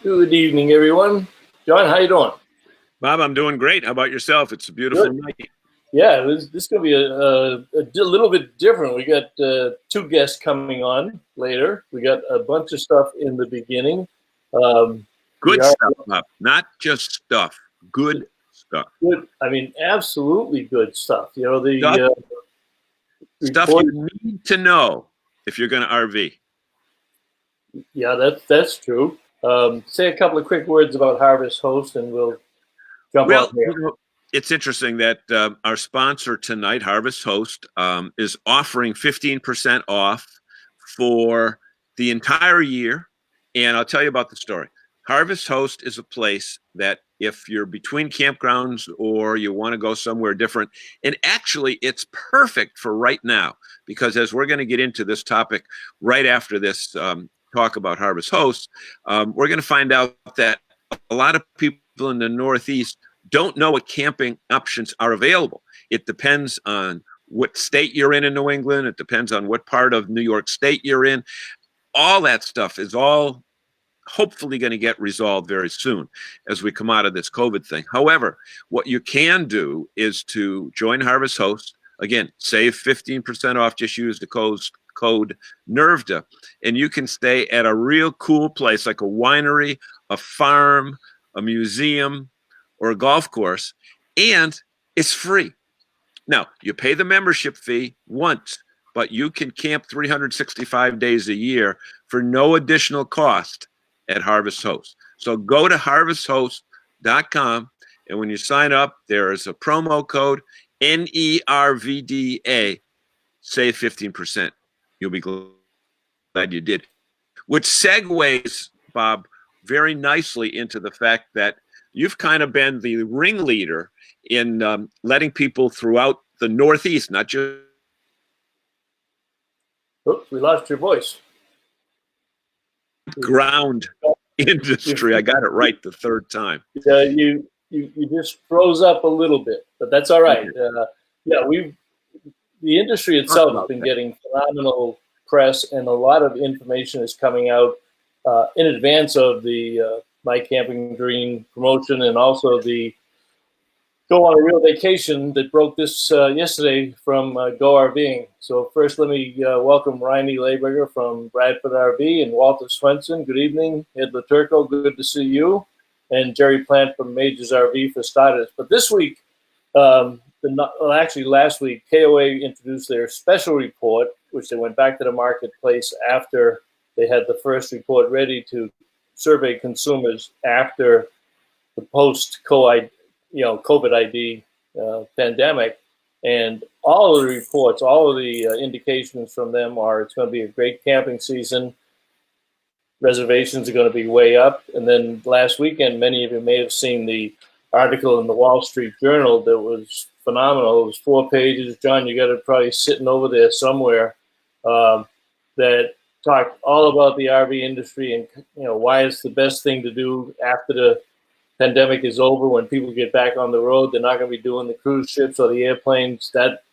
Good evening, everyone. John, how you doing? Bob, I'm doing great. How about yourself? It's a beautiful Good. night. Yeah, this is going to be a little bit different. We got two guests coming on later. We got a bunch of stuff in the beginning. We Good are stuff, Bob. Not just stuff. Good stuff. good. I mean, absolutely good stuff. You know, Stuff, the stuff report. you need to know if you're going to RV. Yeah, that's true. Say a couple of quick words about Harvest Host, and we'll jump on Well, here. it's interesting that our sponsor tonight, Harvest Host, is offering 15% off for the entire year. And I'll tell you about the story. Harvest Host is a place that if you're between campgrounds or you want to go somewhere different, and actually it's perfect for right now, because as we're going to get into this topic right after this talk about Harvest Host, we're going to find out that a lot of people in the Northeast don't know what camping options are available. It depends on what state you're in New England. It depends on what part of New York State you're in. All that stuff is all hopefully going to get resolved very soon as we come out of this COVID thing. However, what you can do is to join Harvest Host. Again, save 15% off. Just use the code NERVDA, and you can stay at a real cool place like a winery, a farm, a museum, or a golf course, and it's free. Now, you pay the membership fee once, but you can camp 365 days a year for no additional cost at Harvest Host. So go to harvesthost.com, and when you sign up, there is a promo code NERVDA, save 15%. You'll be glad you did. Which segues, Bob, very nicely into the fact that you've kind of been the ringleader in letting people throughout the Northeast, not just Oops, we lost your voice. ground industry. I got it right the third time. You just froze up a little bit, but that's all right. Yeah, the industry itself has been getting phenomenal press, and a lot of information is coming out in advance of the My Camping Dream promotion, and also the Go on a Real Vacation that broke this yesterday from Go RVing. So first, let me welcome Reini Leberger from Bradford RV and Walter Swenson. Good evening. Ed Laturco, good to see you. And Jerry Plant from Majors RV for starters. But this week, actually last week, KOA introduced their special report, which they went back to the marketplace after they had the first report ready to survey consumers after the post-COVID ID pandemic. And all of the reports, all of the indications from them are it's going to be a great camping season. Reservations are going to be way up. And then last weekend, many of you may have seen the article in the Wall Street Journal that was phenomenal. It was 4 pages. John, you got it probably sitting over there somewhere, that talked all about the RV industry and why it's the best thing to do after the pandemic is over. When people get back on the road, they're not going to be doing the cruise ships or the airplanes. That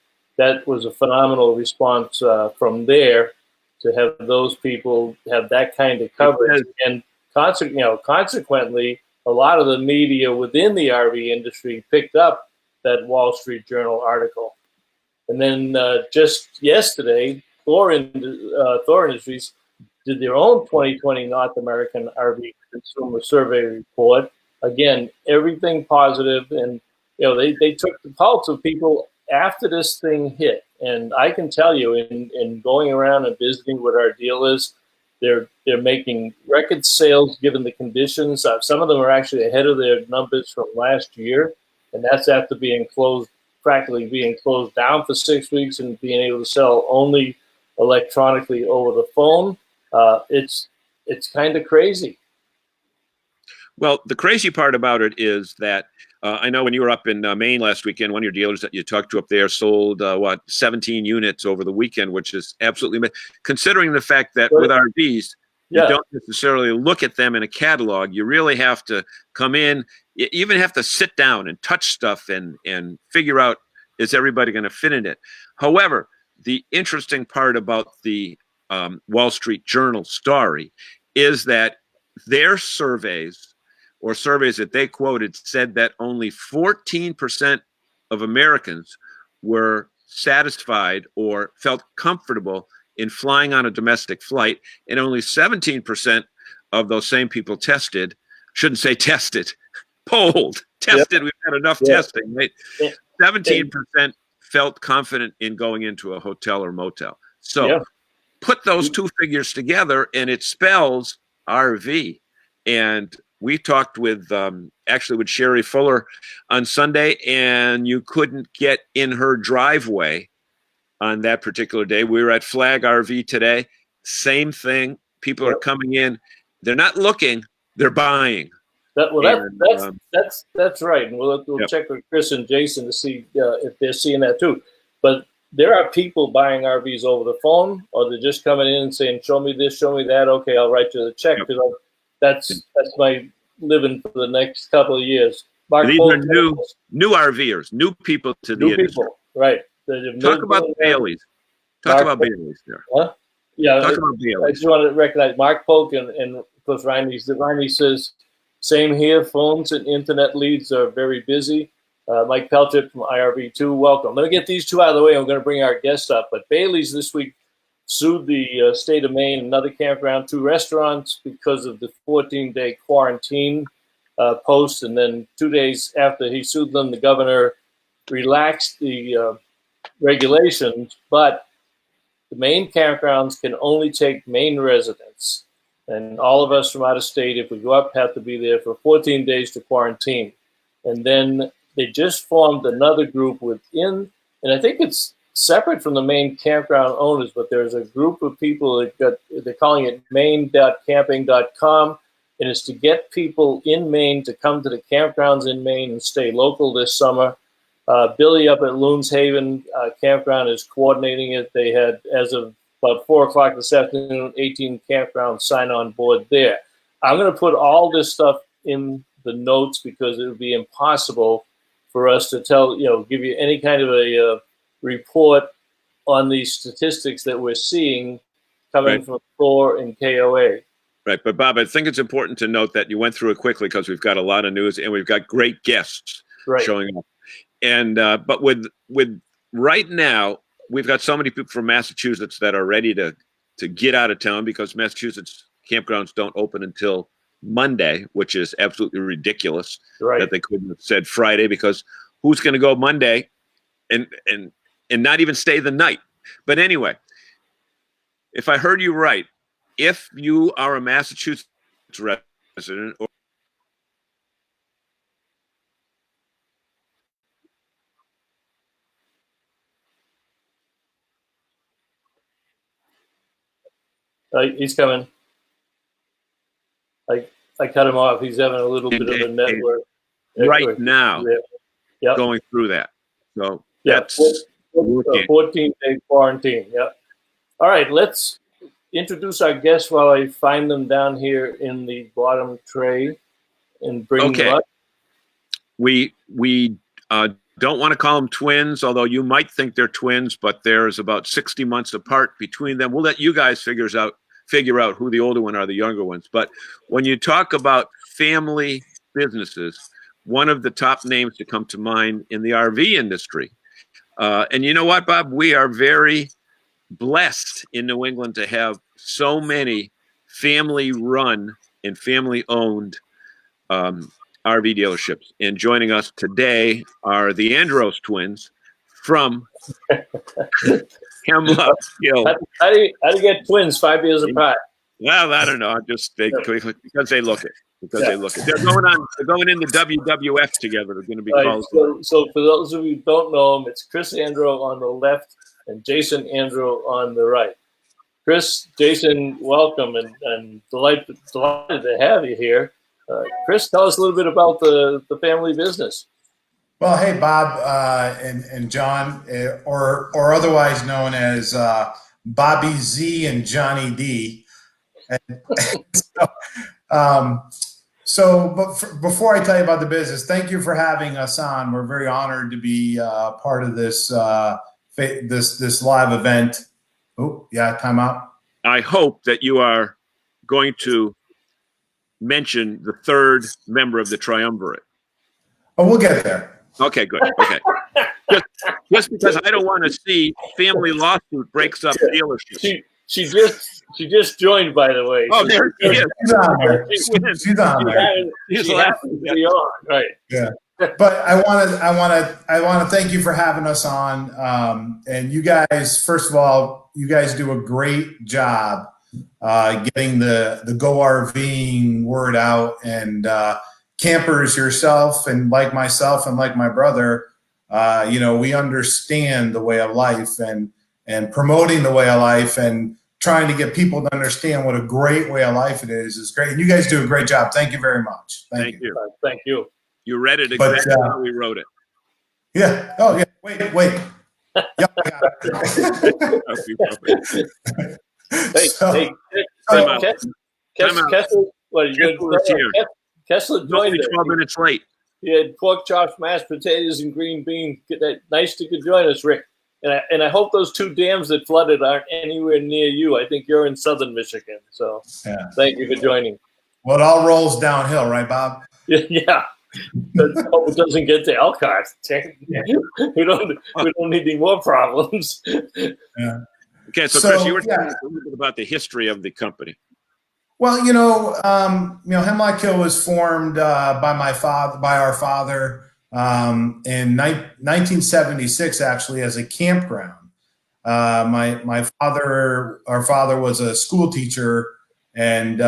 was a phenomenal response from there, to have those people have that kind of coverage. And consequently, a lot of the media within the RV industry picked up that Wall Street Journal article. And then just yesterday, Thor Industries did their own 2020 North American RV Consumer Survey report. Again, everything positive, and they took the pulse of people after this thing hit. And I can tell you, in going around and visiting with our dealers, they're making record sales given the conditions. Some of them are actually ahead of their numbers from last year, and that's after practically being closed down for 6 weeks and being able to sell only electronically over the phone. It's kind of crazy. Well, the crazy part about it is that I know when you were up in Maine last weekend, one of your dealers that you talked to up there sold 17 units over the weekend, which is absolutely, considering the fact that with RVs, you don't necessarily look at them in a catalog. You really have to come in, you even have to sit down and touch stuff and figure out, is everybody going to fit in it? However, the interesting part about the Wall Street Journal story is that their surveys or surveys that they quoted said that only 14% of Americans were satisfied or felt comfortable in flying on a domestic flight, and only 17% of those same people tested, shouldn't say tested, polled, tested, Yep. we've had enough Yep. testing, right? 17% felt confident in going into a hotel or motel. So Yep. put those two figures together and it spells RV. And we talked with actually with Sherry Fuller on Sunday, and you couldn't get in her driveway on that particular day. We were at Flag RV today. Same thing. People are coming in. They're not looking. They're buying. That's right. And we'll check with Chris and Jason to see if they're seeing that too. But there are people buying RVs over the phone, or they're just coming in and saying, "Show me this, show me that." Okay, I'll write you the check, because that's my living for the next couple of years. Mark, these are new RVers, new people to the industry. Right? Talk about Bailey's. Talk about Bailey's there. Huh? Yeah. Talk about Bailey's. I just want to recognize Mark Polk and of course Riney says, same here. Phones and internet leads are very busy. Mike Pelchett from IRV2, welcome. Let me get these two out of the way. I'm going to bring our guest up. But Bailey's this week sued the state of Maine, another campground, 2 restaurants, because of the 14-day quarantine post. And then 2 days after he sued them, the governor relaxed the regulations, but the Maine campgrounds can only take Maine residents. And all of us from out of state, if we go up, have to be there for 14 days to quarantine. And then they just formed another group within, and I think it's separate from the Maine campground owners, but there's a group of people that they're calling it maine.camping.com, and it's to get people in Maine to come to the campgrounds in Maine and stay local this summer. Billy up at Loons Haven Campground is coordinating it. They had, as of about 4 o'clock this afternoon, 18 campgrounds sign on board there. I'm going to put all this stuff in the notes because it would be impossible for us to give you any kind of a report on these statistics that we're seeing coming from Thor and KOA. Right. But Bob, I think it's important to note that you went through it quickly because we've got a lot of news and we've got great guests showing up. And but with right now, we've got so many people from Massachusetts that are ready to get out of town because Massachusetts campgrounds don't open until Monday, which is absolutely ridiculous that they couldn't have said Friday, because who's going to go Monday and not even stay the night? But anyway, if I heard you right, if you are a Massachusetts resident or he's coming. I cut him off. He's having a little bit of a network right now going through that. So that's 14-day quarantine. Yep. All right, let's introduce our guests while I find them down here in the bottom tray and bring them up. We don't want to call them twins, although you might think they're twins, but there's about 60 months apart between them. We'll let you guys figure out who the older one are, the younger ones. But when you talk about family businesses, one of the top names to come to mind in the RV industry. And you know what, Bob? We are very blessed in New England to have so many family-run and family-owned RV dealerships. And joining us today are the Andros twins from Hemlock Hill. How do you get twins 5 years apart? Well, I don't know. Because they look it. They look it. They're going in the WWF together. They're going to be called. So for those of you who don't know them, it's Chris Andro on the left and Jason Andro on the right. Chris, Jason, welcome and delighted to have you here. Chris, tell us a little bit about the family business. Well, hey, Bob and John, or otherwise known as Bobby Z and Johnny D. Before I tell you about the business, thank you for having us on. We're very honored to be part of this this live event. Oh, yeah, time out. I hope that you are going to mention the third member of the triumvirate. Oh, we'll get there. Okay, good. Okay. Just because I don't want to see family lawsuit breaks up dealerships. She just joined, by the way. Oh, there she is. She's on there. She's on there. She's She laughing. happens to be on, right? Yeah. But I want to thank you for having us on. And you guys, first of all, you guys do a great job getting the Go RVing word out, and campers yourself and like myself and like my brother, we understand the way of life, and promoting the way of life and trying to get people to understand what a great way of life it is great. And you guys do a great job. Thank you very much. Thank you. Thank you. You read it exactly how we wrote it. Yeah. Oh, yeah. Wait. Yeah, I got it. Kessler, what are you here. Kessler joined us. 12 minutes late. He had pork chops, mashed potatoes, and green beans. Nice to could join us, Rick. And I hope those 2 dams that flooded aren't anywhere near you. I think you're in southern Michigan. So Thank you for joining. Well, it all rolls downhill, right, Bob? Yeah. Hope it doesn't get to Elkhart. We don't need any more problems. Yeah. Okay, so Chris, you were telling us a little bit about the history of the company. Well, Hemlock Hill was formed by our father in 1976, actually, as a campground. Our father was a school teacher and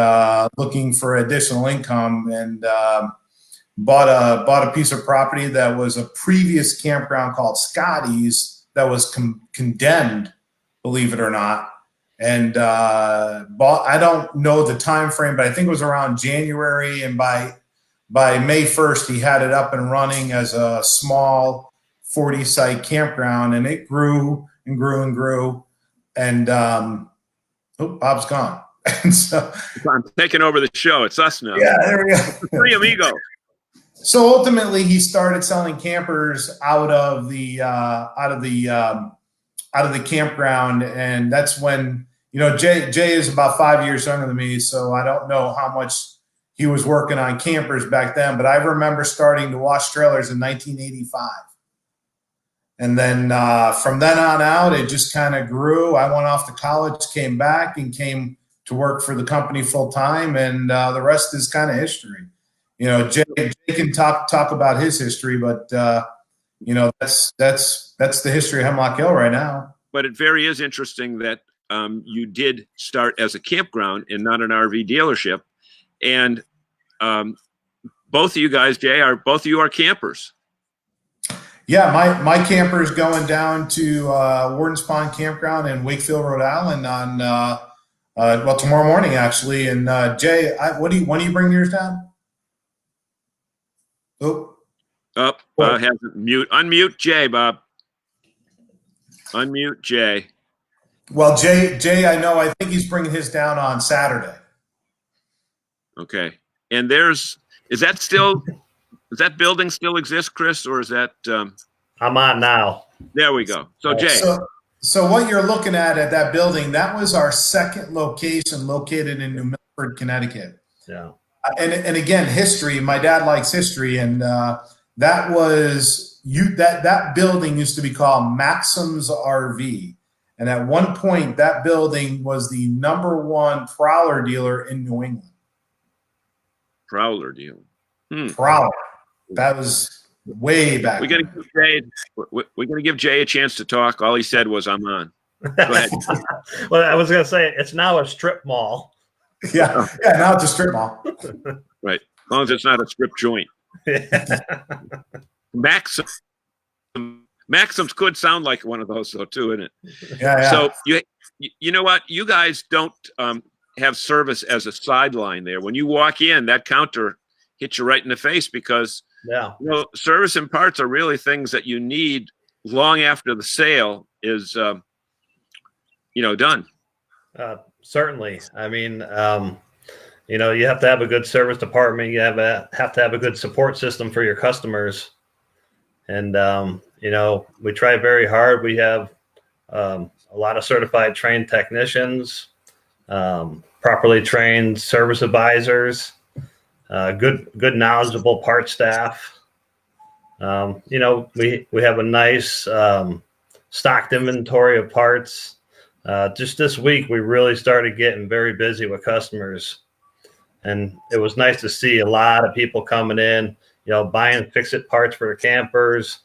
looking for additional income, and bought a piece of property that was a previous campground called Scotty's that was condemned, believe it or not. And I don't know the time frame, but I think it was around January, and by May 1st he had it up and running as a small 40-site campground, and it grew and grew and grew. And Bob's gone. And so I'm taking over the show. It's us now. Yeah, there we go. Three amigo. So ultimately, he started selling campers out of the campground, and that's when Jay is about 5 years younger than me, so I don't know how much he was working on campers back then. But I remember starting to wash trailers in 1985, and then from then on out, it just kind of grew. I went off to college, came back, and came to work for the company full time, and the rest is kind of history. Jay can talk about his history, but that's the history of Hemlock Hill right now. But it very is interesting that you did start as a campground and not an RV dealership, and both of you guys, Jay, both of you are campers. Yeah, my camper is going down to Warden's Pond Campground in Wakefield, Rhode Island on tomorrow morning actually. And Jay, when do you bring yours down? Unmute Jay, Bob. Unmute Jay. Well, Jay, I think he's bringing his down on Saturday. Okay. And does that building still exist, Chris, or is that? I'm on now. There we go. So Jay. So what you're looking at that building, that was our second location, located in New Milford, Connecticut. Yeah. And again, history. My dad likes history, and that building used to be called Maxim's RV, and at one point that building was the #1 Prowler dealer in New England. Prowler dealer. Prowler. That was way back. We're gonna give Jay a chance to talk. All he said was, "I'm on." Go ahead. Well, I was gonna say it's now a strip mall. Yeah, now it's a strip mall. Right. As long as it's not a strip joint. Maxim's could sound like one of those though, too, isn't it? Yeah. So you know what? You guys don't have service as a sideline there. When you walk in, that counter hits you right in the face, because service and parts are really things that you need long after the sale is done. Certainly. I mean, you have to have a good service department. You have to have a good support system for your customers. And, we try very hard. We have a lot of certified trained technicians, properly trained service advisors. good knowledgeable part staff. You know, we have a nice stocked inventory of parts. Just this week, we really started getting very busy with customers, and it was nice to see a lot of people coming in, you know, buying fix-it parts for their campers,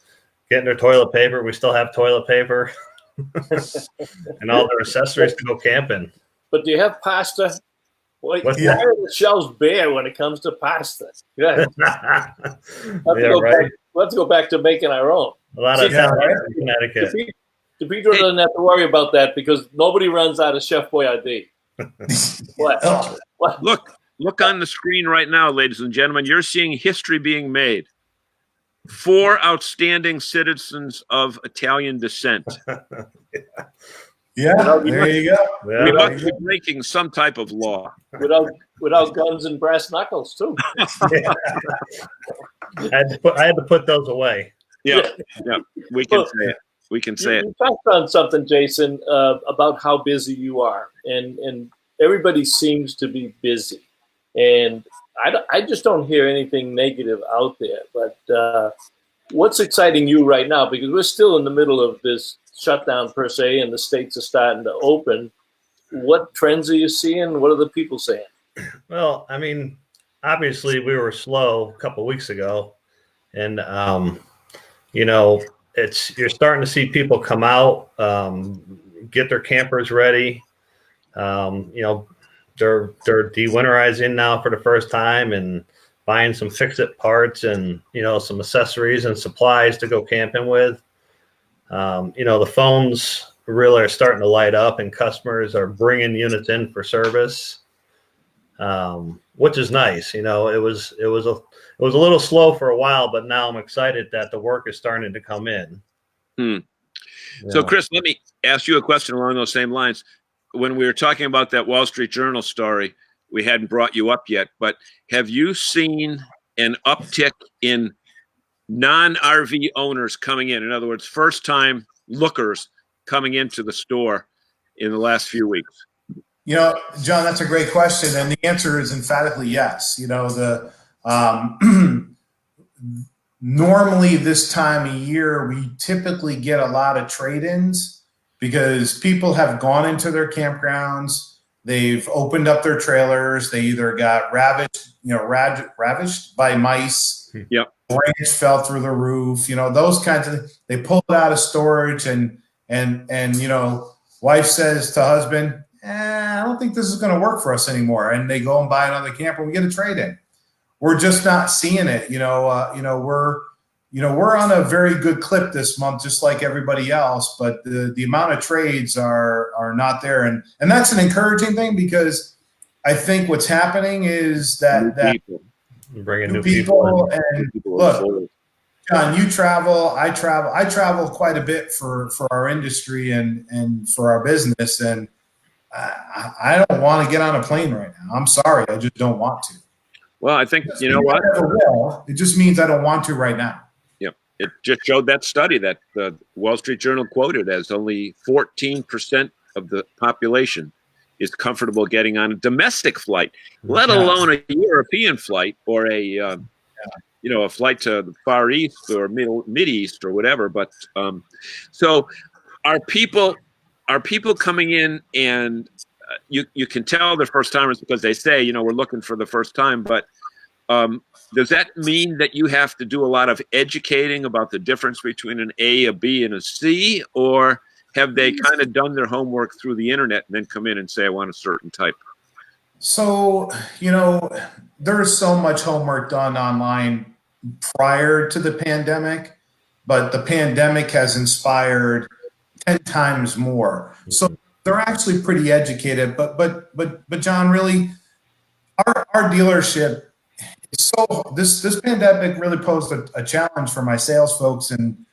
getting their toilet paper. We still have toilet paper and all their accessories to go camping. But do you have pasta? Why are the shelves bare when it comes to pasta? Yeah. Let's go back to making our own. A lot of Italians in Connecticut. DePietro doesn't have to worry about that because nobody runs out of Chef Boyardee. What? Look on the screen right now, ladies and gentlemen. You're seeing history being made. 4 outstanding citizens of Italian descent. Yeah, there you go. We must be breaking some type of law. Without guns and brass knuckles, too. I had to put those away. Yeah, we can say it. We can say it. You touched on something, Jason, about how busy you are, and everybody seems to be busy, and I just don't hear anything negative out there. But what's exciting you right now? Because we're still in the middle of this shutdown per se, and the states are starting to open. What trends are you seeing? What are the people saying? Well, I mean, obviously we were slow a couple of weeks ago, and you know, you're starting to see people come out, get their campers ready. You know, they're de-winterizing now for the first time and buying some fix-it parts and, you know, some accessories and supplies to go camping with. You know, the phones really are starting to light up, and customers are bringing units in for service, which is nice. You know, it was a little slow for a while, but now I'm excited that the work is starting to come in. So, Chris, let me ask you a question along those same lines. When we were talking about that Wall Street Journal story, we hadn't brought you up yet, but have you seen an uptick in non-RV owners coming in? In other words, first-time lookers coming into the store in the last few weeks? You know, John, that's a great question, and the answer is emphatically yes. You know, the normally this time of year, we typically get a lot of trade-ins because people have gone into their campgrounds, they've opened up their trailers, they either got ravished by mice, yep, branch fell through the roof, you know, those kinds of, they pull it out of storage, and you know, wife says to husband, I don't think this is going to work for us anymore, and they go and buy another camper, we get a trade-in. We're just not seeing it. We're on a very good clip this month, just like everybody else, but the amount of trades are not there. And that's an encouraging thing, because I think what's happening is that bringing new people in. And look, John, you travel, I travel quite a bit for our industry and for our business. And I don't want to get on a plane right now. I'm sorry. I just don't want to. Well, I think, you know what? It just means I don't want to right now. Yep. It just showed that study that the Wall Street Journal quoted as only 14% of the population is comfortable getting on a domestic flight, let alone a European flight or a flight to the Far East or Mid-East or whatever. But so are people coming in, and you can tell they're first timers because they say, you know, we're looking for the first time. But does that mean that you have to do a lot of educating about the difference between an A, a B, and a C? Or have they kind of done their homework through the internet and then come in and say, I want a certain type? So, you know, there's so much homework done online prior to the pandemic, but the pandemic has inspired 10 times more. So they're actually pretty educated, but John, really, our dealership is so, this pandemic really posed a challenge for my sales folks and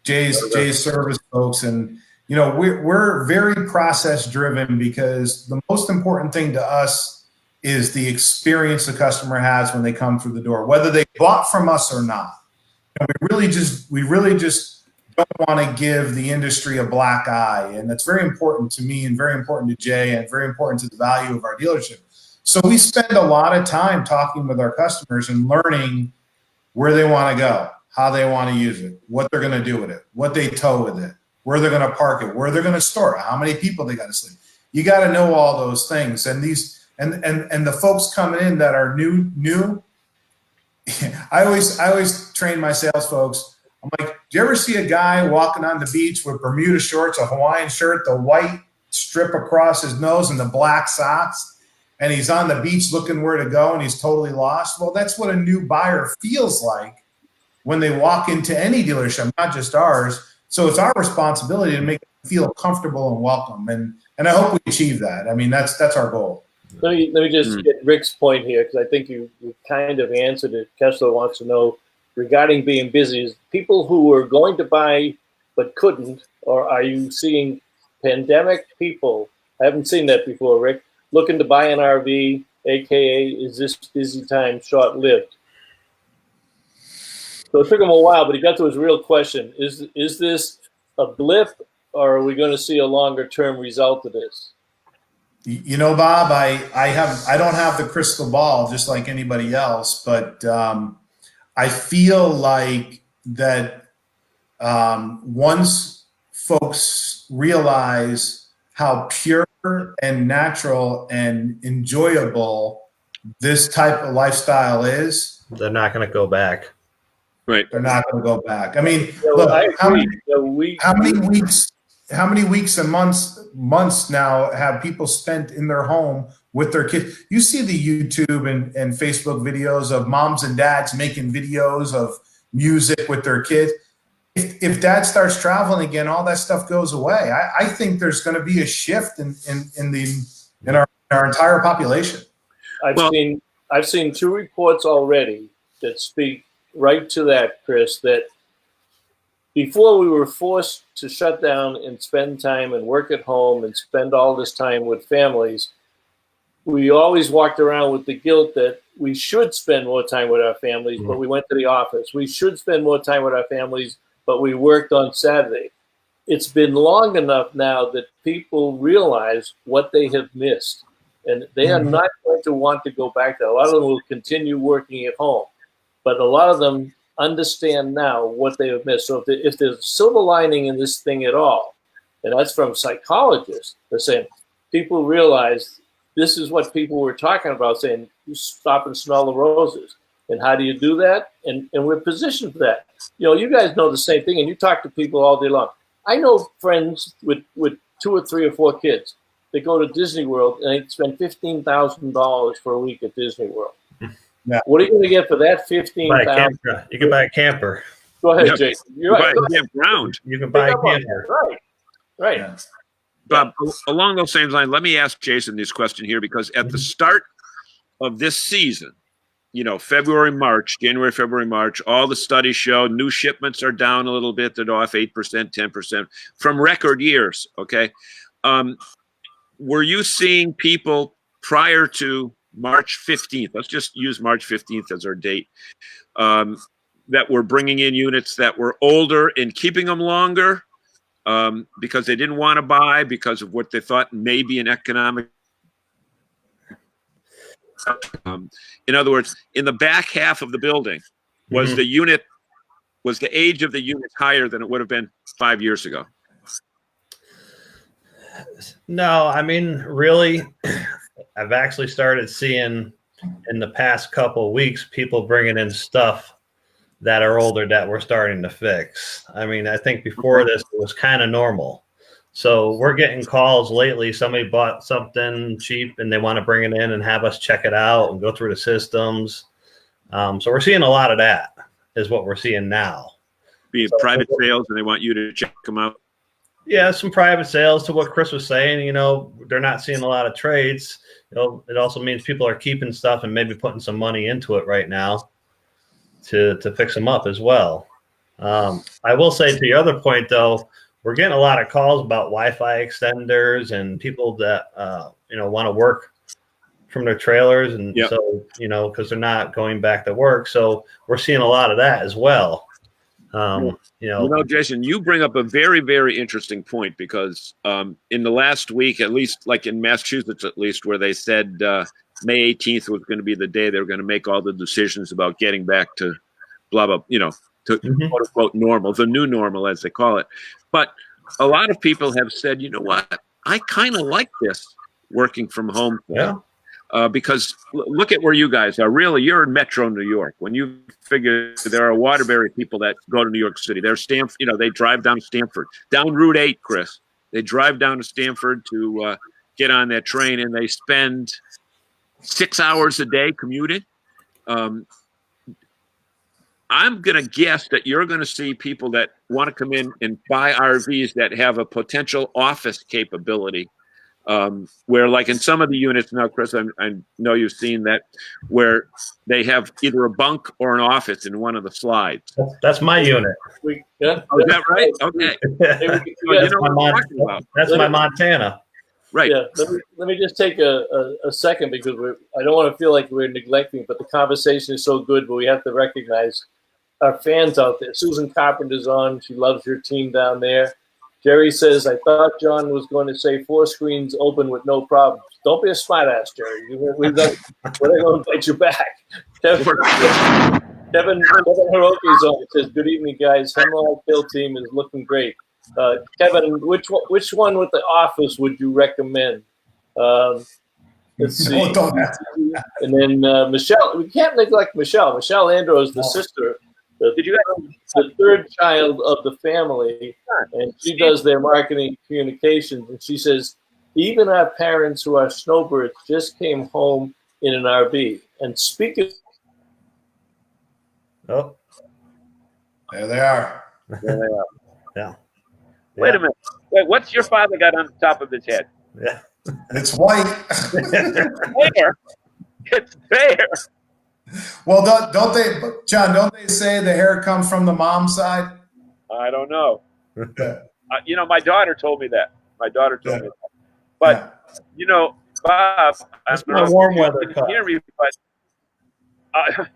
Jay's service folks. And, you know, we're very process driven, because the most important thing to us is the experience the customer has when they come through the door, whether they bought from us or not. And we really just don't want to give the industry a black eye. And that's very important to me and very important to Jay and very important to the value of our dealership. So we spend a lot of time talking with our customers and learning where they want to go, how they want to use it, what they're going to do with it, what they tow with it, where they're going to park it, where they're going to store it, how many people they got to sleep. You got to know all those things. And and the folks coming in that are new. I always train my sales folks. I'm like, do you ever see a guy walking on the beach with Bermuda shorts, a Hawaiian shirt, the white strip across his nose, and the black socks, and he's on the beach looking where to go, and he's totally lost? Well, that's what a new buyer feels like when they walk into any dealership, not just ours. So it's our responsibility to make them feel comfortable and welcome, and I hope we achieve that. I mean, that's our goal. Let me just get Rick's point here, because I think you kind of answered it. Kessler wants to know regarding being busy, is people who were going to buy but couldn't, or are you seeing pandemic people? I haven't seen that before, Rick. Looking to buy an RV, aka is this busy time short-lived? So it took him a while, but he got to his real question: is this a blip, or are we going to see a longer-term result of this? You know, Bob, I don't have the crystal ball just like anybody else, but I feel like that once folks realize how pure and natural and enjoyable this type of lifestyle is, They're not going to go back. Right. they're not going to go back. I mean, So look, I how agree. many weeks and months now have people spent in their home with their kids? You see the YouTube and Facebook videos of moms and dads making videos of music with their kids. If dad starts traveling again, all that stuff goes away. I think there's going to be a shift in our entire population. I've seen 2 reports already that speak right to that, Chris, that before we were forced to shut down and spend time and work at home and spend all this time with families, we always walked around with the guilt that we should spend more time with our families, but we went to the office. We should spend more time with our families, but we worked on Saturday. It's been long enough now that people realize what they have missed, and they are not going to want to go back there. A lot of them will continue working at home, but a lot of them understand now what they have missed. So if there's a silver lining in this thing at all, and that's from psychologists, they're saying people realize this is what people were talking about, saying you stop and smell the roses. And how do you do that? And we're positioned for that. You know, you guys know the same thing, and you talk to people all day long. I know friends with 2 or 3 or 4 kids. They go to Disney World and they spend $15,000 for a week at Disney World. Yeah. What are you going to get for that $15,000? You can buy a camper. Go ahead, Yep. Jason. You're right. Buy a campground. You can buy a camper. Right. Yeah. Bob, along those same lines, let me ask Jason this question here, because at the start of this season, you know, January, February, March, all the studies show new shipments are down a little bit. They're off 8%, 10% from record years. Okay. Were you seeing people prior to March 15th? Let's just use March 15th as our date. That were bringing in units that were older and keeping them longer because they didn't want to buy because of what they thought may be an economic. In other words, in the back half of the building, was the age of the unit higher than it would have been 5 years ago? No, I mean, really, I've actually started seeing in the past couple of weeks people bringing in stuff that are older that we're starting to fix. I mean, I think before this it was kind of normal. So we're getting calls lately. Somebody bought something cheap and they want to bring it in and have us check it out and go through the systems. So we're seeing a lot of that is what we're seeing now. Be it private sales and they want you to check them out. Yeah, some private sales, to what Chris was saying. You know, they're not seeing a lot of trades. You know, it also means people are keeping stuff and maybe putting some money into it right now to fix them up as well. I will say, to your other point, though, we're getting a lot of calls about Wi-Fi extenders and people that want to work from their trailers, and so because they're not going back to work. So we're seeing a lot of that as well. Jason, you bring up a very, very interesting point, because in the last week, at least like in Massachusetts, at least, where they said May 18th was going to be the day they were going to make all the decisions about getting back to blah, blah, to quote unquote normal, the new normal, as they call it. But a lot of people have said, you know what, I kind of like this working from home thing. Yeah. Because look at where you guys are. Really, you're in Metro New York. When you figure there are Waterbury people that go to New York City, they're Stanford. They drive down to Stanford, down Route 8, Chris. They drive down to Stanford to get on that train, and they spend 6 hours a day commuting. I'm going to guess that you're going to see people that want to come in and buy RVs that have a potential office capability. Where like in some of the units now, Chris, I know you've seen that, where they have either a bunk or an office in one of the slides. That's my unit. Oh, is that right? Okay. That's my Montana. Right. Yeah. Let me just take a second, because I don't want to feel like we're neglecting, but the conversation is so good, but we have to recognize our fans out there. Susan Carpenter's on. She loves your team down there. Jerry says, I thought John was going to say 4 screens open with no problems. Don't be a smart ass, Jerry. We're going to invite you back. Kevin Hiroki's on. It says, good evening, guys. Hemlock Hill team is looking great. Kevin, which one with the office would you recommend? Let's see. And then Michelle. We can't neglect Michelle. Michelle Andro is the sister. The third child of the family, and she does their marketing communications. And she says, even our parents who are snowbirds just came home in an RV. And speaking, there they are. Yeah. Wait a minute. Wait, what's your father got on the top of his head? Yeah. It's white. There. It's there. Well, don't they, John? Don't they say the hair comes from the mom's side? I don't know. Yeah. My daughter told me that. My daughter told me that. But Bob, That's my warm weather cut. Hear me, but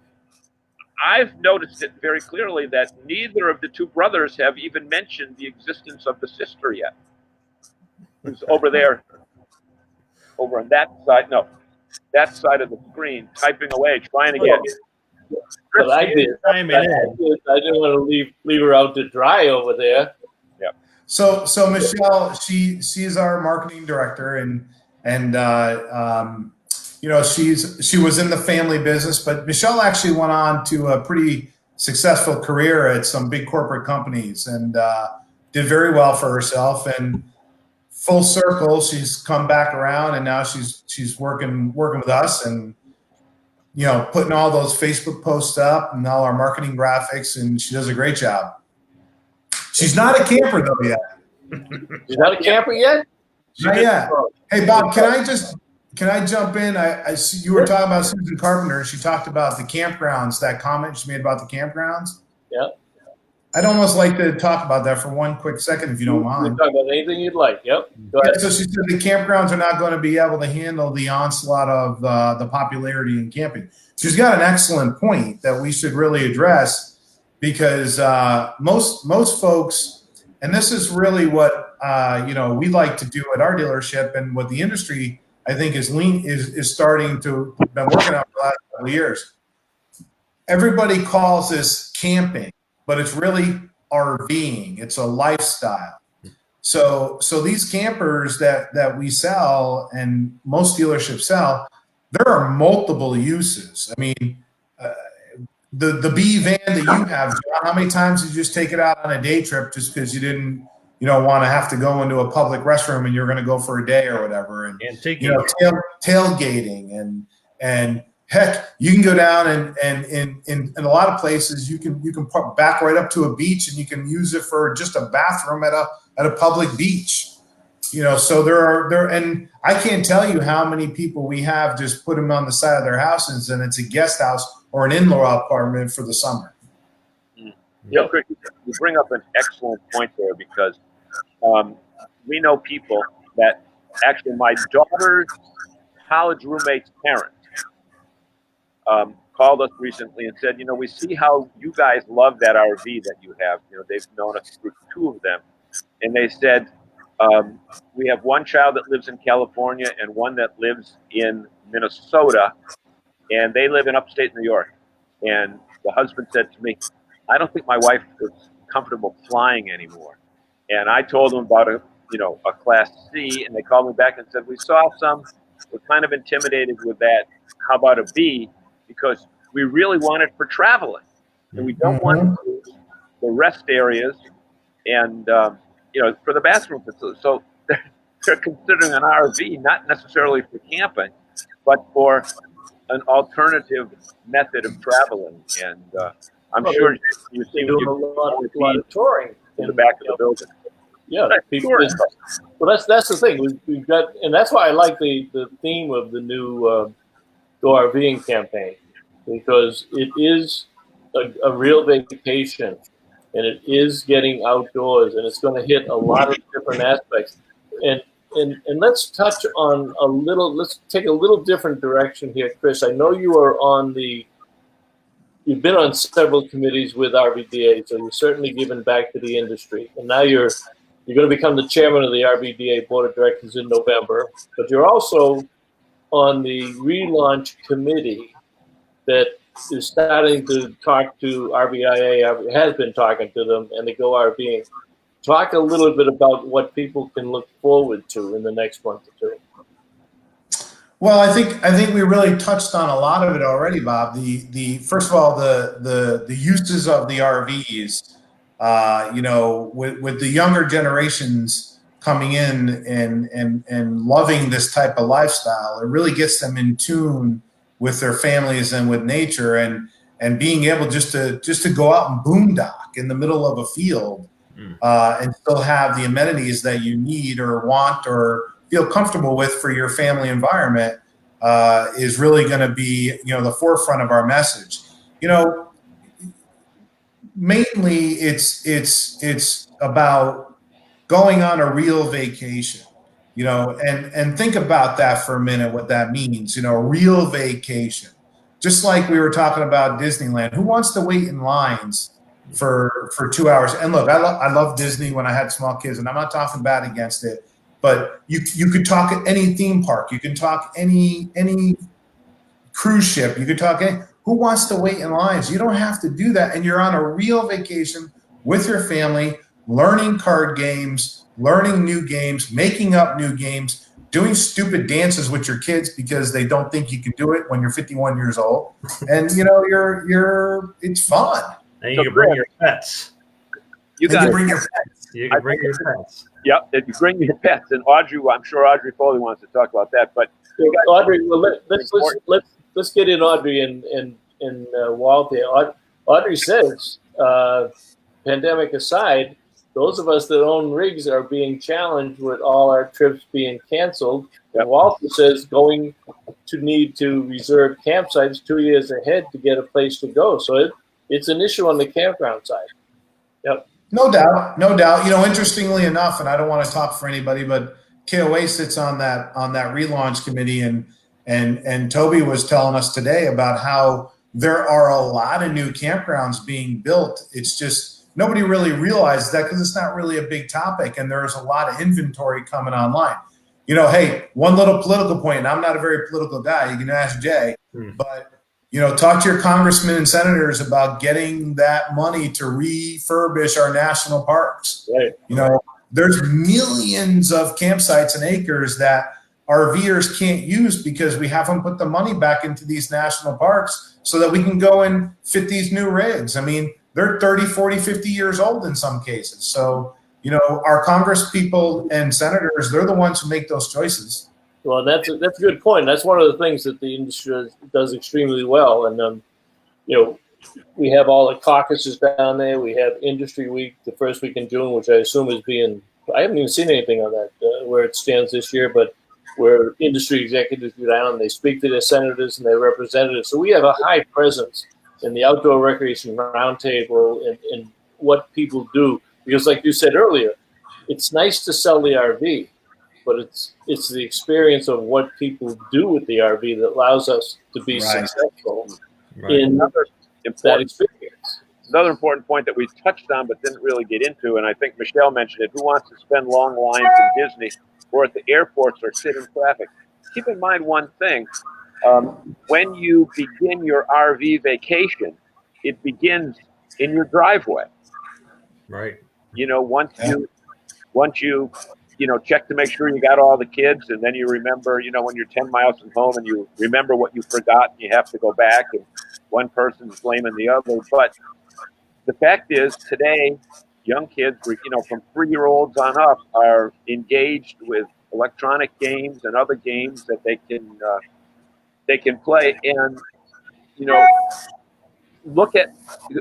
I've noticed it very clearly that neither of the two brothers have even mentioned the existence of the sister yet. Who's over there, over on that side? No. That side of the screen, typing away, trying to get. but I did. I didn't want to leave her out to dry over there. Yeah. So Michelle, she's our marketing director, and she was in the family business, but Michelle actually went on to a pretty successful career at some big corporate companies, and did very well for herself. And full circle, she's come back around, and now she's working with us, and putting all those Facebook posts up and all our marketing graphics, and she does a great job. She's not a camper though yet. She's not a camper yet? Not yet. Hey Bob, can I jump in? I see you were talking about Susan Carpenter. She talked about the campgrounds, that comment she made about the campgrounds. Yeah. I'd almost like to talk about that for one quick second, if you don't mind. Talk about anything you'd like. Yep. Go ahead. So she said the campgrounds are not going to be able to handle the onslaught of the popularity in camping. She's got an excellent point that we should really address, because most folks, and this is really what we like to do at our dealership, and what the industry I think is starting to been working on for the last couple of years. Everybody calls this camping, but it's really RVing. It's a lifestyle. So these campers that we sell, and most dealerships sell, there are multiple uses. I mean, the B van that you have, John, how many times did you just take it out on a day trip just because you didn't want to have to go into a public restroom and you're going to go for a day or whatever, and tailgating and heck, you can go down and in a lot of places you can back right up to a beach, and you can use it for just a bathroom at a public beach. So there and I can't tell you how many people we have just put them on the side of their houses, and it's a guest house or an in-law apartment for the summer. Yeah, Chris, you bring up an excellent point there, because we know people that actually, my daughter's college roommate's parents called us recently and said, we see how you guys love that RV that you have. They've known us through 2 of them, and they said, We have one child that lives in California and one that lives in Minnesota, and they live in upstate New York. And the husband said to me, I don't think my wife is comfortable flying anymore. And I told them about a Class C, and they called me back and said, we saw some, we're kind of intimidated with that. How about a B? Because we really want it for traveling, and we don't want to lose the rest areas and for the bathroom facility. So they're considering an RV not necessarily for camping, but for an alternative method of traveling. And I'm sure you see doing a lot of touring in the back of the building. Yeah, people. Well, that's the thing. We've got, and that's why I like the theme of the new Go RVing campaign, because it is a real vacation, and it is getting outdoors, and it's going to hit a lot of different aspects. And let's touch on let's take a little different direction here, Chris. I know you've been on several committees with RVDA, so you're certainly giving back to the industry. And now you're going to become the chairman of the RVDA Board of Directors in November, but you're also on the relaunch committee that is starting to talk to RVIA, has been talking to them, and the Go RVing. Talk a little bit about what people can look forward to in the next month or two. Well, I think we really touched on a lot of it already, Bob. The first of all, the uses of the RVs, with the younger generations coming in and loving this type of lifestyle, it really gets them in tune with their families and with nature, and being able just to go out and boondock in the middle of a field and still have the amenities that you need or want or feel comfortable with for your family environment is really going to be, the forefront of our message. Mainly it's about going on a real vacation, and think about that for a minute, what that means, a real vacation. Just like we were talking about Disneyland, who wants to wait in lines for 2 hours? And look, I love Disney when I had small kids, and I'm not talking bad against it, but you could talk at any theme park, you can talk any cruise ship, you could talk who wants to wait in lines? You don't have to do that, and you're on a real vacation with your family, learning card games, learning new games, making up new games, doing stupid dances with your kids because they don't think you can do it when you're 51 years old, and it's fun. And you can bring your pets. You can bring your pets. You can bring your pets. Yep, if you bring your pets, and Audrey, I'm sure Audrey Foley wants to talk about that. But Audrey, well, let's get in Audrey and Walt here. Audrey says, pandemic aside, those of us that own rigs are being challenged with all our trips being canceled. Yep. And Walter says going to need to reserve campsites 2 years ahead to get a place to go. So it's an issue on the campground side. Yep. No doubt. Interestingly enough, and I don't want to talk for anybody, but KOA sits on that relaunch committee, and Toby was telling us today about how there are a lot of new campgrounds being built. It's just nobody really realizes that because it's not really a big topic, and there's a lot of inventory coming online. Hey, one little political point, and I'm not a very political guy, you can ask Jay, but talk to your congressmen and senators about getting that money to refurbish our national parks. Right. There's millions of campsites and acres that RVers can't use because we haven't put the money back into these national parks so that we can go and fit these new rigs. I mean, they're 30, 40, 50 years old in some cases. So, our Congress people and senators, they're the ones who make those choices. Well, that's a good point. That's one of the things that the industry does extremely well. And, we have all the caucuses down there. We have Industry Week, the first week in June, which I assume is I haven't even seen anything on that, where it stands this year, but where industry executives go down and they speak to their senators and their representatives. So we have a high presence in the Outdoor Recreation Roundtable and what people do. Because like you said earlier, it's nice to sell the RV, but it's the experience of what people do with the RV that allows us to be successful in that experience. another important point that we touched on but didn't really get into, and I think Michelle mentioned it, who wants to spend long lines in Disney or at the airports or sit in traffic? Keep in mind one thing. When you begin your RV vacation, it begins in your driveway. Right. You know, once you check to make sure you got all the kids, and then you remember, when you're 10 miles from home and you remember what you forgot, and you have to go back, and one person's blaming the other. But the fact is, today, young kids, from 3-year-olds on up, are engaged with electronic games and other games that they can play. And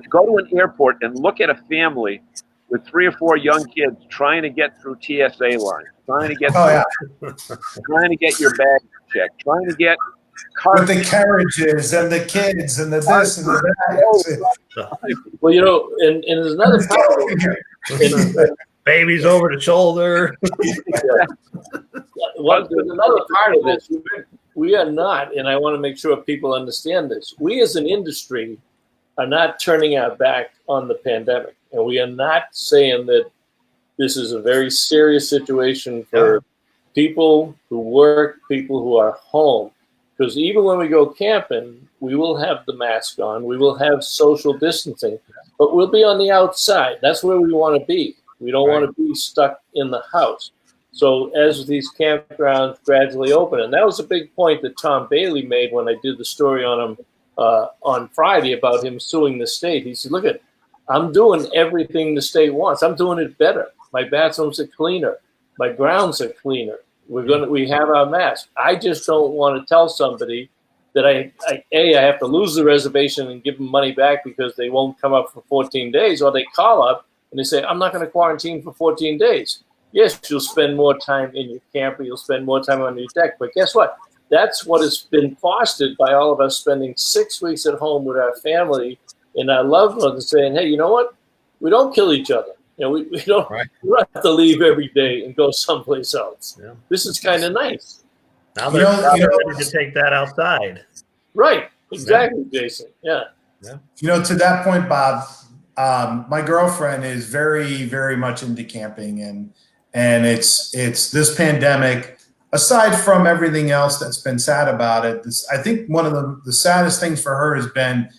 go to an airport and look at a family with 3 or 4 young kids trying to get through TSA lines, trying to get trying to get your bag checked, trying to get with the carriages and the kids and the this and the that. Well, and there's another part. Babies over the shoulder. Well, there's another part of this. We are not, and I want to make sure people understand this. We as an industry are not turning our back on the pandemic. And we are not saying that this is a very serious situation for people who work, people who are home. Because even when we go camping, we will have the mask on, we will have social distancing, but we'll be on the outside. That's where we want to be. We don't want to be stuck in the house. So as these campgrounds gradually open, and that was a big point that Tom Bailey made when I did the story on him on Friday about him suing the state. He said, look, I'm doing everything the state wants. I'm doing it better. My bathrooms are cleaner. My grounds are cleaner. We have our masks. I just don't want to tell somebody that I have to lose the reservation and give them money back because they won't come up for 14 days, or they call up and they say, I'm not going to quarantine for 14 days. Yes, you'll spend more time in your camper. You'll spend more time on your deck. But guess what? That's what has been fostered by all of us spending 6 weeks at home with our family and our loved ones, saying, hey, you know what? We don't kill each other. We don't have to leave every day and go someplace else. Yeah. This is kind of nice. Now they're ready to take that outside. Right. Exactly, Jason. Yeah. To that point, Bob, my girlfriend is very, very much into camping, and it's this pandemic. Aside from everything else that's been sad about it, I think one of the saddest things for her has been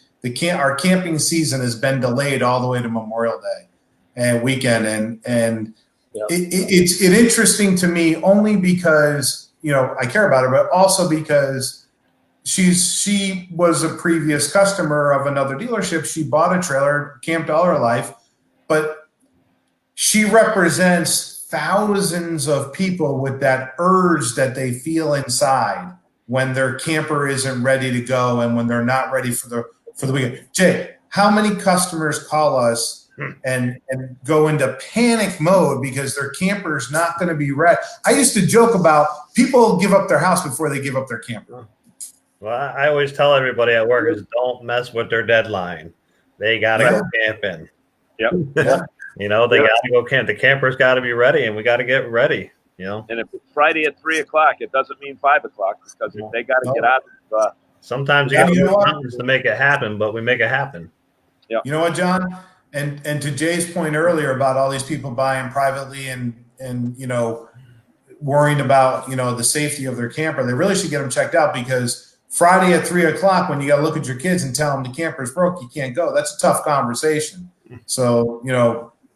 our camping season has been delayed all the way to Memorial Day and weekend, and it's interesting to me only because I care about her, but also because she was a previous customer of another dealership. She bought a trailer, camped all her life, but she represents thousands of people with that urge that they feel inside when their camper isn't ready to go and when they're not ready for the weekend. Jay, how many customers call us and go into panic mode because their camper is not going to be ready? I used to joke about people give up their house before they give up their camper. Well, I always tell everybody at work is don't mess with their deadline. They got to go camping. Yep. Yeah. They got to go camp. The camper's got to be ready, and we got to get ready. And if it's Friday at 3:00, it doesn't mean 5:00 because they got to get out of. Sometimes you got to do mountains to make it happen, but we make it happen. Yeah. You know what, John? And to Jay's point earlier about all these people buying privately and worrying about the safety of their camper, they really should get them checked out, because Friday at 3:00, when you got to look at your kids and tell them the camper's broke, you can't go. That's a tough conversation. So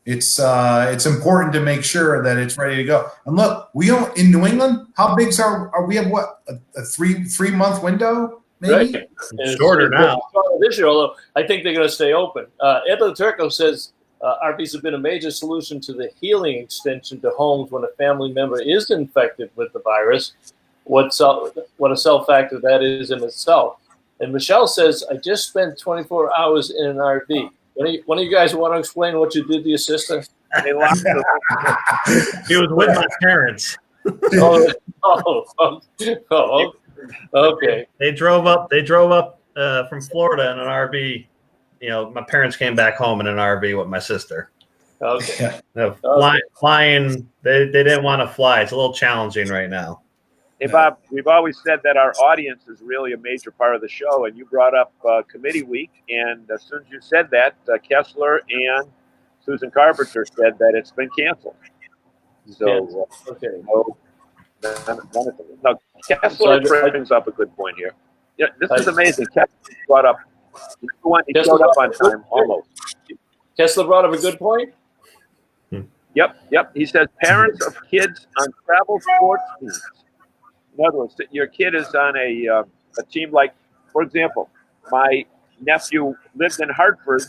it's important to make sure that it's ready to go. And look, we don't in New England. How big are we? Have what a 3-month window? Maybe shorter now. This year, although I think they're going to stay open. Ed Turco says RVs have been a major solution to the healing extension to homes when a family member is infected with the virus. What a self factor that is in itself. And Michelle says, I just spent 24 hours in an RV. One of you guys want to explain what you did to your sister? He was with my parents. Okay. They drove up from Florida in an RV. My parents came back home in an RV with my sister. Okay. Flying, they didn't want to fly. It's a little challenging right now. Hey, Bob, we've always said that our audience is really a major part of the show, and you brought up committee week, and as soon as you said that, Kessler and Susan Carpenter said that it's been canceled. So, okay. No, Kessler brings up a good point here. Yeah, this is amazing. Kessler brought up, he showed up on time, almost. Kessler brought up a good point. Yep. He says parents of kids on travel sports teams. In other words, your kid is on a team like, for example, my nephew lived in Hartford,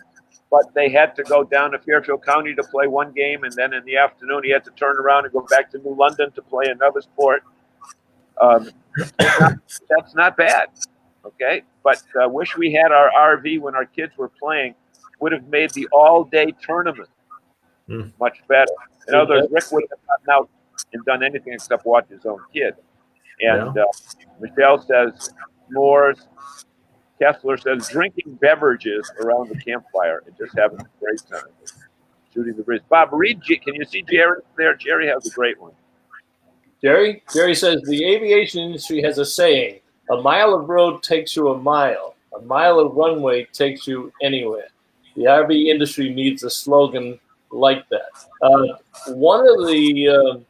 but they had to go down to Fairfield County to play one game, and then in the afternoon he had to turn around and go back to New London to play another sport. That's not bad, okay? But wish we had our RV when our kids were playing. Would have made the all-day tournament much better. In other words, Rick would have gotten out and done anything except watch his own kid. And Michelle says s'mores. Kessler says drinking beverages around the campfire and just having a great time. Shooting the breeze. Bob, can you see Jerry there? Jerry has a great one. Jerry says the aviation industry has a saying: a mile of road takes you a mile of runway takes you anywhere. The RV industry needs a slogan like that. One of the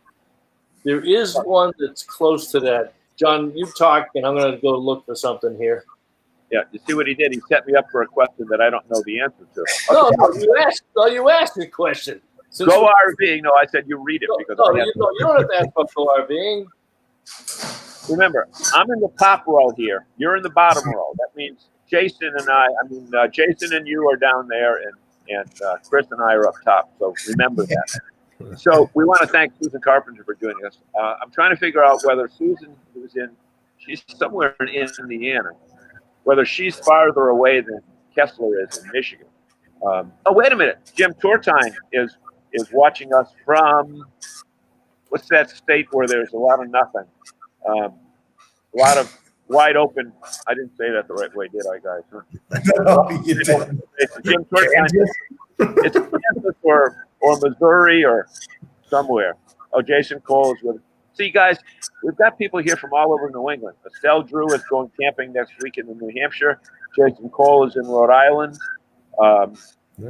there is one that's close to that. John, you talk, and I'm going to go look for something here. Yeah, you see what he did? He set me up for a question that I don't know the answer to. No, you asked the question. Go RVing. No, I said you read it. You don't have to ask about Go RVing. Remember, I'm in the top row here. You're in the bottom row. That means Jason and you are down there, and Chris and I are up top. So remember that. So we want to thank Susan Carpenter for joining us. I'm trying to figure out whether Susan, she's somewhere in Indiana, whether she's farther away than Kessler is in Michigan. Oh, wait a minute. Jim Tortine is watching us from, what's that state where there's a lot of nothing? A lot of wide open. I didn't say that the right way, did I, guys? No, you didn't. Jim Tortine. It's Kansas or Missouri or somewhere. Oh, Jason Cole is with. See, guys, we've got people here from all over New England. Estelle Drew is going camping next weekend in New Hampshire. Jason Cole is in Rhode Island.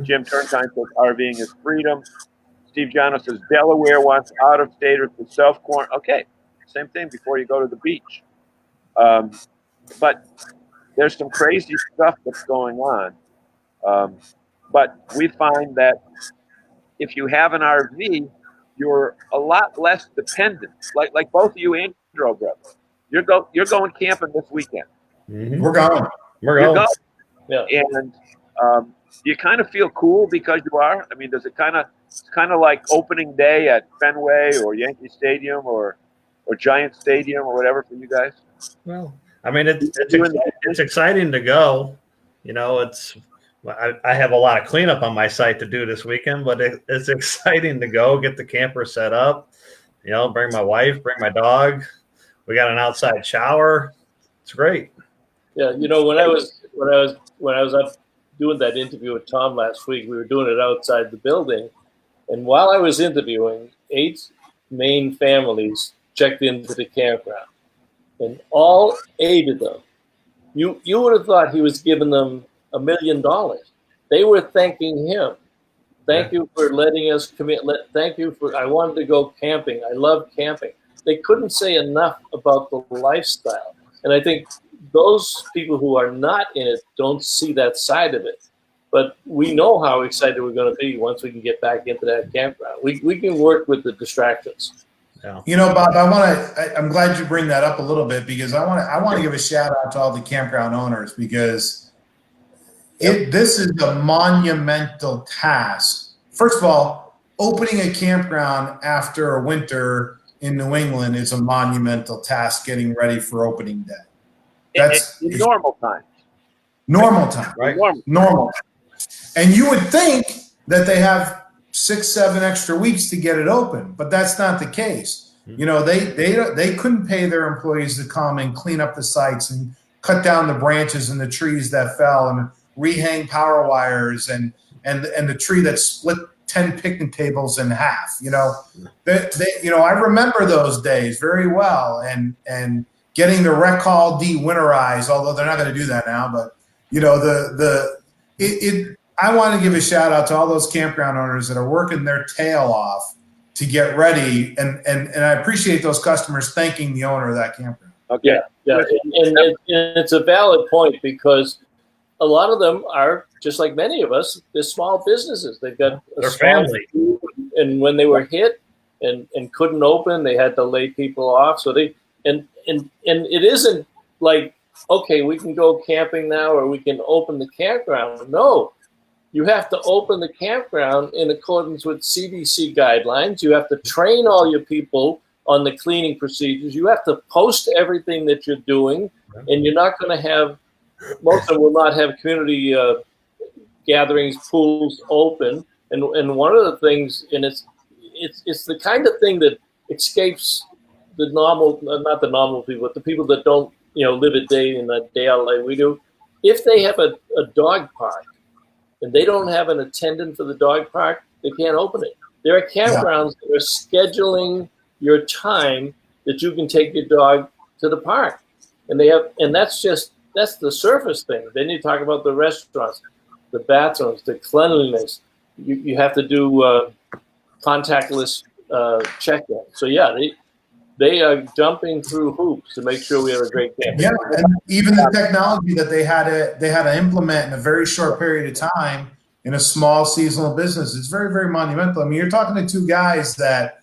Jim Turntine says RVing is freedom. Steve Jano says Delaware wants out-of-staters to self-quarantine. Okay, same thing before you go to the beach. But there's some crazy stuff that's going on. But we find that if you have an RV, you're a lot less dependent. Like both of you Andro brothers. You're going camping this weekend. Mm-hmm. We're going. Yeah. And you kind of feel cool because you are. I mean, it's kind of like opening day at Fenway or Yankee Stadium or Giant Stadium or whatever for you guys? Well, I mean, it's exciting to go. You know, I have a lot of cleanup on my site to do this weekend, but it's exciting to go, get the camper set up, you know, bring my wife, bring my dog. We got an outside shower. It's great. Yeah, you know, when I was up doing that interview with Tom last week, we were doing it outside the building, and while I was interviewing, 8 Maine families checked into the campground, and all 8 of them, you would have thought he was giving them $1 million. They were thanking him. Thank you for letting us commit. Thank you for. I wanted to go camping. I love camping. They couldn't say enough about the lifestyle, and I think those people who are not in it don't see that side of it. But we know how excited we're going to be once we can get back into that campground. We can work with the distractions. Yeah. You know, Bob, I'm glad you bring that up a little bit because I want to give a shout out to all the campground owners because this is a monumental task. First of all, opening a campground after a winter in New England is a monumental task getting ready for opening day. That's in normal times. Normal time, right? Normal. And you would think that they have 6-7 extra weeks to get it open, but that's not the case. You know, they couldn't pay their employees to come and clean up the sites and cut down the branches and the trees that fell and rehang power wires and the tree that split 10 picnic tables in half. You know, I remember those days very well, and getting the rec hall de-winterized, although they're not going to do that now. But you know, I want to give a shout out to all those campground owners that are working their tail off to get ready, and I appreciate those customers thanking the owner of that campground. Okay. Yeah, and it's a valid point, because a lot of them are just like many of us. They're small businesses. They've got Their family, and when they were hit and couldn't open, they had to lay people off. So they and it isn't like, okay, we can go camping now, or we can open the campground. No. You have to open the campground in accordance with CDC guidelines. You have to train all your people on the cleaning procedures. You have to post everything that you're doing, and you're not going to have, most of them will not have community gatherings, pools open. And one of the things, and it's the kind of thing that escapes the normal, not the normal people, but the people that don't, live a day in, a day out like we do. If they have a dog park, and they don't have an attendant for the dog park, they can't open it. There are campgrounds that are scheduling your time that you can take your dog to the park. And that's the surface thing. Then you talk about the restaurants, the bathrooms, the cleanliness. You have to do contactless check-in. So yeah, they are jumping through hoops to make sure we have a great camp. Yeah, and even the technology that they had to implement in a very short period of time in a small seasonal business, it's very, very monumental. I mean, you're talking to two guys that,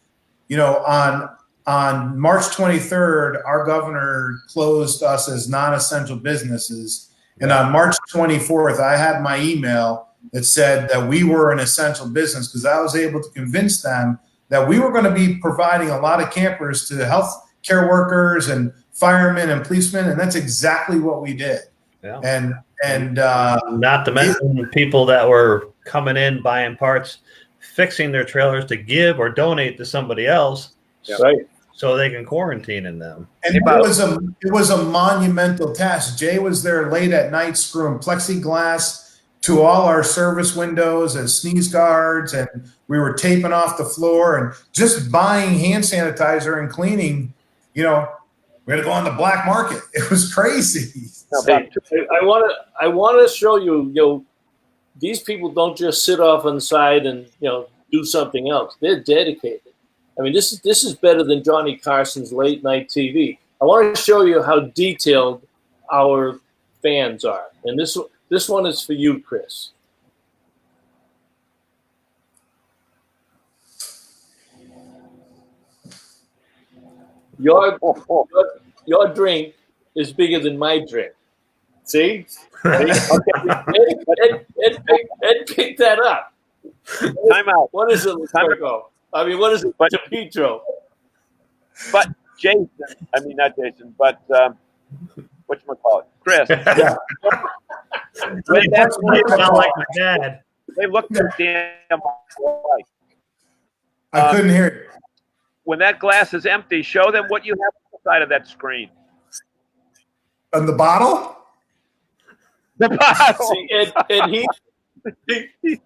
on March 23rd, our governor closed us as non-essential businesses. And on March 24th, I had my email that said that we were an essential business, because I was able to convince them that we were going to be providing a lot of campers to health care workers and firemen and policemen, and that's exactly what we did. Yeah. And not to mention people that were coming in, buying parts, fixing their trailers to give or donate to somebody else, right? So they can quarantine in them. And it was a monumental task. Jay was there late at night screwing plexiglass to all our service windows as sneeze guards, and we were taping off the floor and just buying hand sanitizer and cleaning. We had to go on the black market. It was crazy. I want to show you, these people don't just sit off on the side and do something else. They're dedicated. I mean, this is better than Johnny Carson's late night TV. I want to show you how detailed our fans are, and this one is for you, Chris. Your drink is bigger than my drink. See? Okay. Ed picked that up. Time out. What is it, Marco? I mean, what is it to Petro? But Jason, not Jason, but whatchamacallit, Chris. Yeah. Like my dad. They look so damn alike. I couldn't hear you. When that glass is empty, show them what you have on the side of that screen. On the bottle? The bottle. See, and he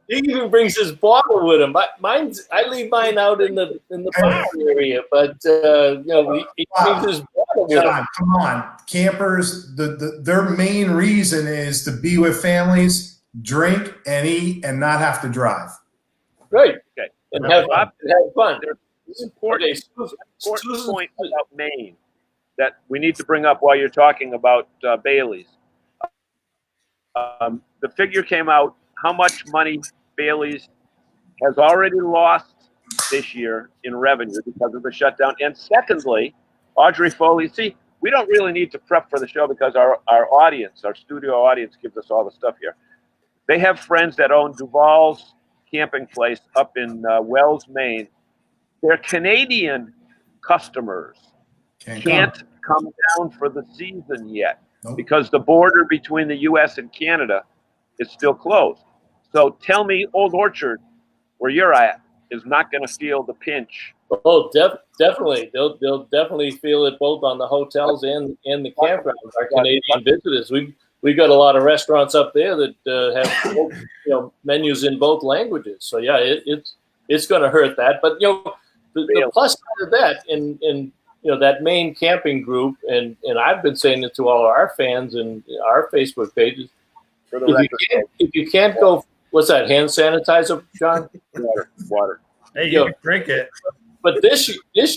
even brings his bottle with him. I leave mine out in the bar area, but he brings his bottle with him. Come on, campers. Their main reason is to be with families, drink and eat, and not have to drive. Right. Okay. And have fun. There's an important point about Maine that we need to bring up while you're talking about Bailey's. The figure came out how much money Bailey's has already lost this year in revenue because of the shutdown. And secondly, Audrey Foley, see, we don't really need to prep for the show because our audience, our studio audience, gives us all the stuff here. They have friends that own Duval's camping place up in Wells, Maine. Their Canadian customers can't come down for the season yet because the border between the U.S. and Canada is still closed. So tell me Old Orchard, where you're at, is not going to feel the pinch. Oh, definitely. They'll definitely feel it both on the hotels and the campgrounds. Our Canadian visitors. we got a lot of restaurants up there that have both, menus in both languages. So yeah, it's going to hurt that. But the plus side of that, in that main camping group, and I've been saying it to all our fans and our Facebook pages. If you can't go, what's that, hand sanitizer, John? Water. Hey, you can drink it. But this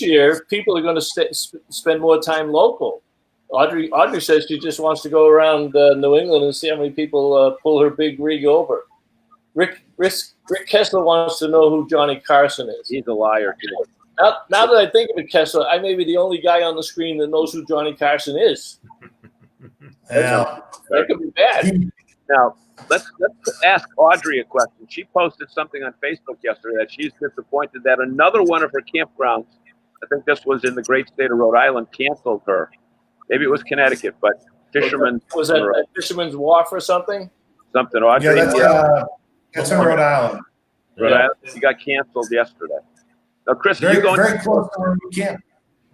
year, people are going to spend more time local. Audrey says she just wants to go around New England and see how many people pull her big rig over. Rick Kessler wants to know who Johnny Carson is. He's a liar. Now that I think of it, Kessler, I may be the only guy on the screen that knows who Johnny Carson is. Yeah. That could be bad. Now, let's ask Audrey a question. She posted something on Facebook yesterday that she's disappointed that another one of her campgrounds, I think this was in the great state of Rhode Island, canceled her. Maybe it was Connecticut, but Fisherman's. Was that Fisherman's Wharf or something? Something, Audrey? Yeah, that's in Rhode Island. Rhode Island. She got canceled yesterday. Now, Chris, Very close to where we camp.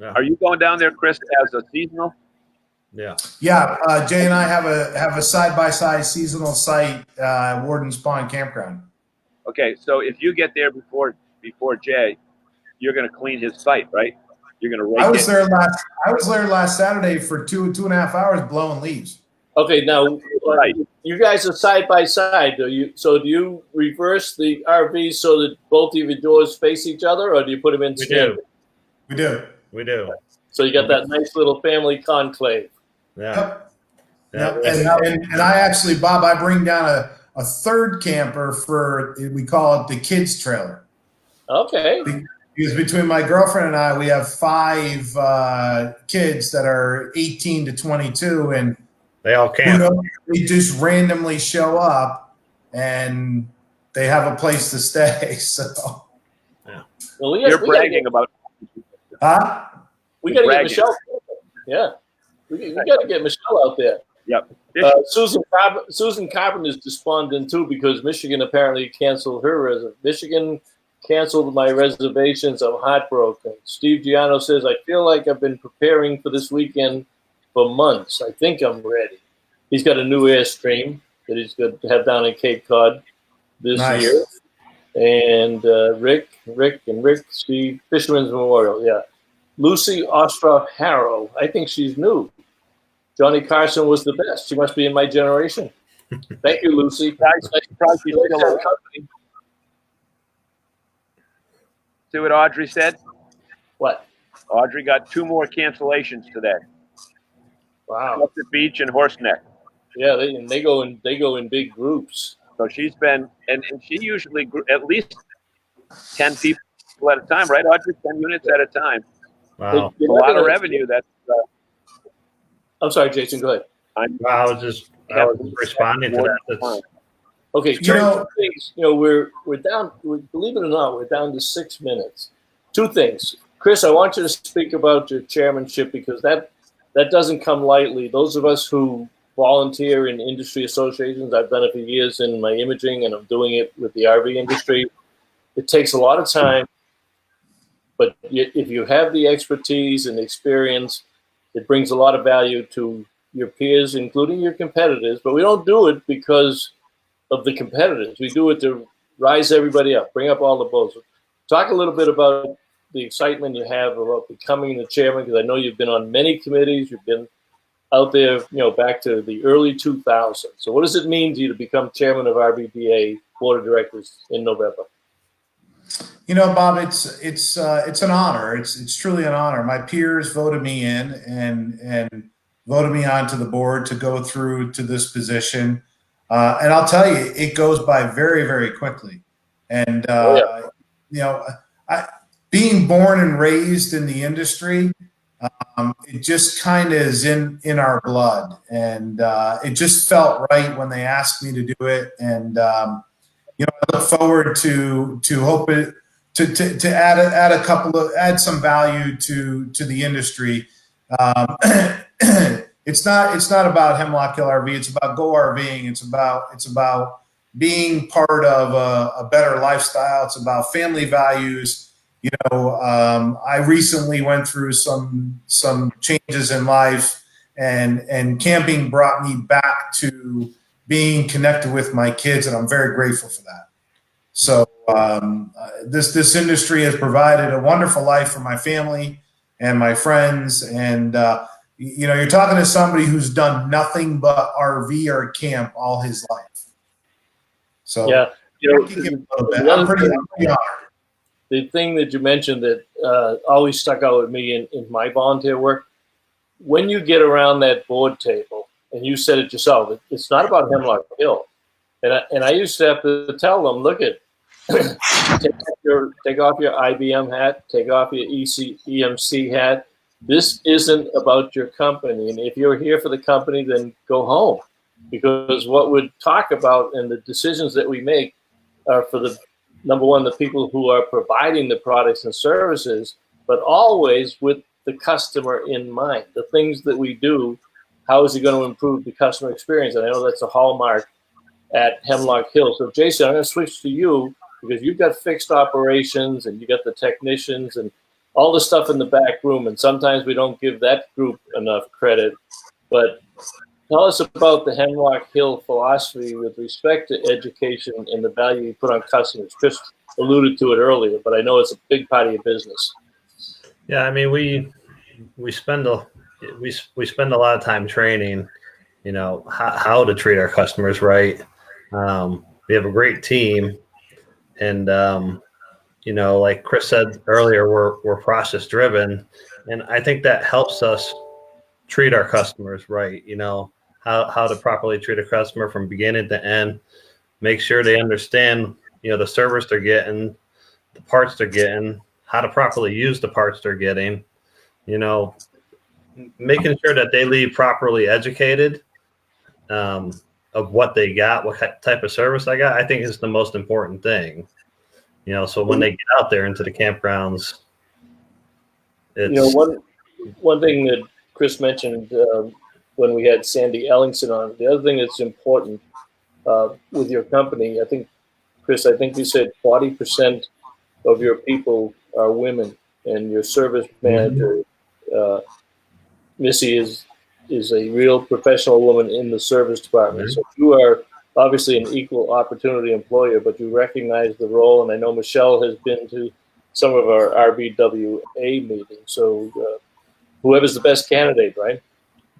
Are you going down there, Chris, as a seasonal? Yeah. Yeah, Jay and I have a side-by-side seasonal site, Warden's Pond Campground. Okay, so if you get there before Jay, you're going to clean his site, right? You're going to rake I was there last Saturday for two and a half hours blowing leaves. Okay, now you guys are side by side. Do you reverse the RV so that both of your doors face each other, or do you put them in standard? We do. So you got that nice little family conclave. Yeah. Yep. And I actually, Bob, I bring down a third camper for, we call it the kids trailer. Okay. Because between my girlfriend and I, we have 5 kids that are 18 to 22, and they all camp. They just randomly show up, and they have a place to stay. So, yeah. Well, you're bragging about. Huh? We got to get Michelle. Yeah, we got to get Michelle out there. Yep. Susan Carpenter's despondent too because Michigan apparently canceled her reservation. Michigan canceled my reservations. I'm heartbroken. Steve Giano says, I feel like I've been preparing for this weekend for months. I think I'm ready. He's got a new Airstream that he's going to have down in Cape Cod this year. And Rick, Steve, Fisherman's Memorial, yeah. Lucy Ostroff Harrow, I think she's new. Johnny Carson was the best. She must be in my generation. Thank you, Lucy. See what Audrey said? What? Audrey got 2 more cancellations today. Wow. Up the beach and Horseneck. Yeah, they go in big groups. So she's been, and she usually at least 10 people at a time, right, Audrey? 10 units at a time. Wow. A lot of revenue. That's. I'm sorry, Jason. Go ahead. I was responding to that. Okay, two things. We're down. Believe it or not, we're down to 6 minutes. 2 things, Chris. I want you to speak about your chairmanship because that doesn't come lightly. Those of us who volunteer in industry associations, I've done it for years in my imaging, and I'm doing it with the RV industry. It takes a lot of time, but if you have the expertise and experience, it brings a lot of value to your peers, including your competitors. But we don't do it because of the competitors. We do it to rise everybody up, bring up all the boats. Talk a little bit about the excitement you have about becoming the chairman, because I know you've been on many committees. You've been out there, back to the early 2000s. So what does it mean to you to become chairman of RVDA Board of Directors in November? Bob, it's an honor. It's truly an honor. My peers voted me in and voted me onto the board to go through to this position. And I'll tell you, it goes by very, very quickly. And, being born and raised in the industry, it just kind of is in our blood. And it just felt right when they asked me to do it. And, I look forward to hope it, to add some value to the industry. It's not about Hemlock Hill RV. It's about Go RVing. It's about being part of a better lifestyle. It's about family values. I recently went through some changes in life, and camping brought me back to being connected with my kids, and I'm very grateful for that. So this industry has provided a wonderful life for my family and my friends. And you know, you're talking to somebody who's done nothing but RV or camp all his life. So yeah, you know, I'm pretty honored. the thing that you mentioned that always stuck out with me in my volunteer work, when you get around that board table, and you said it yourself, it's not about Hemlock Hill. And I used to have to tell them, look at, take off your IBM hat, take off your EMC hat. This isn't about your company. And if you're here for the company, then go home. Because what we talk about and the decisions that we make are for the, number one, the people who are providing the products and services, but always with the customer in mind. The things that we do, how is it going to improve the customer experience? And I know that's a hallmark at Hemlock Hill. So Jason, I'm going to switch to you because you've got fixed operations and you got the technicians and all the stuff in the back room. And sometimes we don't give that group enough credit. But tell us about the Hemlock Hill philosophy with respect to education and the value you put on customers. Chris alluded to it earlier, but I know it's a big part of your business. Yeah, I mean, we spend a lot of time training, you know, how to treat our customers right. We have a great team, and you know, like Chris said earlier, we're process driven, and I think that helps us treat our customers right. You know, how to properly treat a customer from beginning to end, make sure they understand, you know, the service they're getting, the parts they're getting, how to properly use the parts they're getting, you know, making sure that they leave properly educated of what they got, what type of service I got, I think is the most important thing. You know, so when they get out there into the campgrounds, it's, you know, one thing that Chris mentioned when we had Sandy Ellingson on, the other thing that's important with your company, I think, Chris, I think you said 40% of your people are women, and your service manager, Missy, is a real professional woman in the service department. So you are obviously an equal opportunity employer, but you recognize the role. And I know Michelle has been to some of our RVWA meetings. So whoever's the best candidate, right?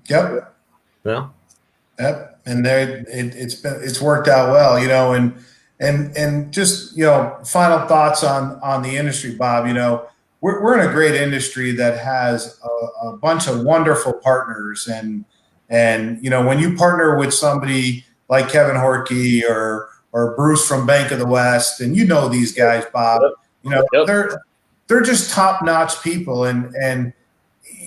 Yep. yeah. Yep. And it's worked out well, you know, and just, you know, final thoughts on the industry, Bob. You know, we're in a great industry that has a bunch of wonderful partners, and you know, when you partner with somebody like Kevin Horkey or Bruce from Bank of the West, and you know these guys, Bob, you know, they're just top-notch people, and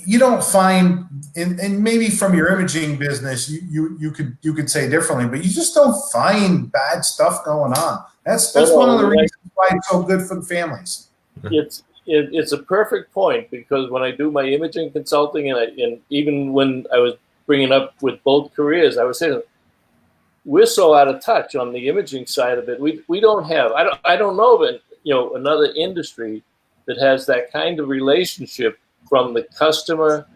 you don't find, and maybe from your imaging business, you could say differently, but you just don't find bad stuff going on. That's one of the reasons why it's so good for the families. It's a perfect point, because when I do my imaging consulting, and even when I was bringing up with both careers, I was saying we're so out of touch on the imaging side of it. We don't have, I don't know of, you know, another industry that has that kind of relationship from the customer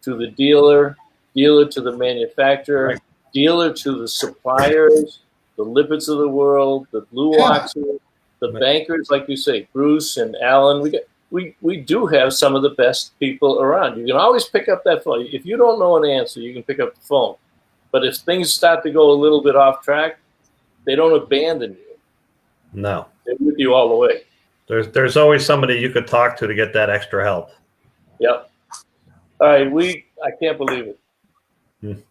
to the dealer to the manufacturer, dealer to the suppliers, the Lippitt's of the world, the Blue Oxes, the bankers, like you say, Bruce and Alan. We do have some of the best people around. You can always pick up that phone. If you don't know an answer, you can pick up the phone. But if things start to go a little bit off track, they don't abandon you. No. They're with you all the way. There's always somebody you could talk to get that extra help. Yep. All right, I can't believe it.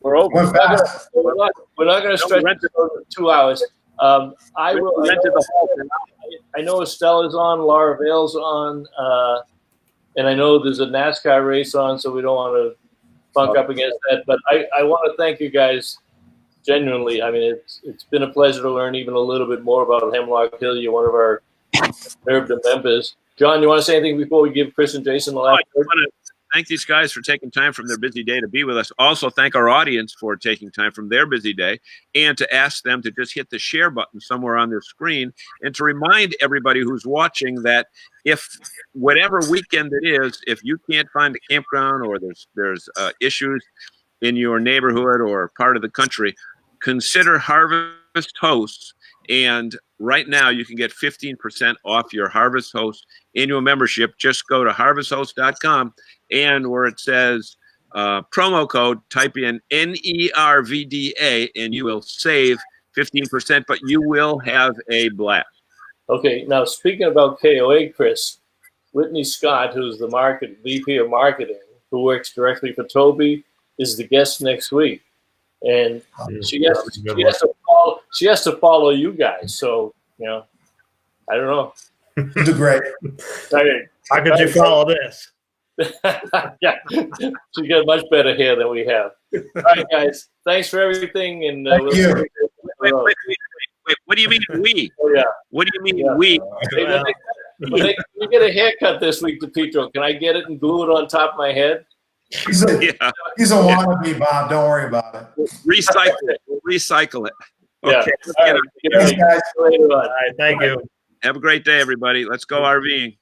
We're over. We're not going to stretch it over 2 hours. I know Estella's on, Laura Vale's on, and I know there's a NASCAR race on, so we don't want to bunk up against that. But I want to thank you guys genuinely. I mean, it's been a pleasure to learn even a little bit more about Hemlock Hill. You're one of our nerve members. John, you want to say anything before we give Chris and Jason the last word? Thank these guys for taking time from their busy day to be with us. Also, thank our audience for taking time from their busy day, and to ask them to just hit the share button somewhere on their screen, and to remind everybody who's watching that if whatever weekend it is, if you can't find a campground or there's issues, in your neighborhood or part of the country, consider Harvest Hosts. And right now you can get 15% off your Harvest Host annual membership. Just go to harvesthost.com, and where it says promo code, type in NERVDA, and you will save 15%, but you will have a blast. Okay, now speaking about KOA, Chris, Whitney Scott, who's the VP of marketing, who works directly for Toby, is the guest next week, and she has to follow you guys. So I don't know. Do great. How could you follow this? Yeah, she's got much better hair than we have. All right, guys, thanks for everything, and Thank you. Wait, what do you mean we? Oh yeah. What do you mean we? Hey, when you get a haircut this week, DePietro, can I get it and glue it on top of my head? He's a wannabe, Bob. Don't worry about it. Recycle it. Yeah. Okay. All right. Thanks, guys. Later on. All right, thank you. Have a great day, everybody. Let's go RVing.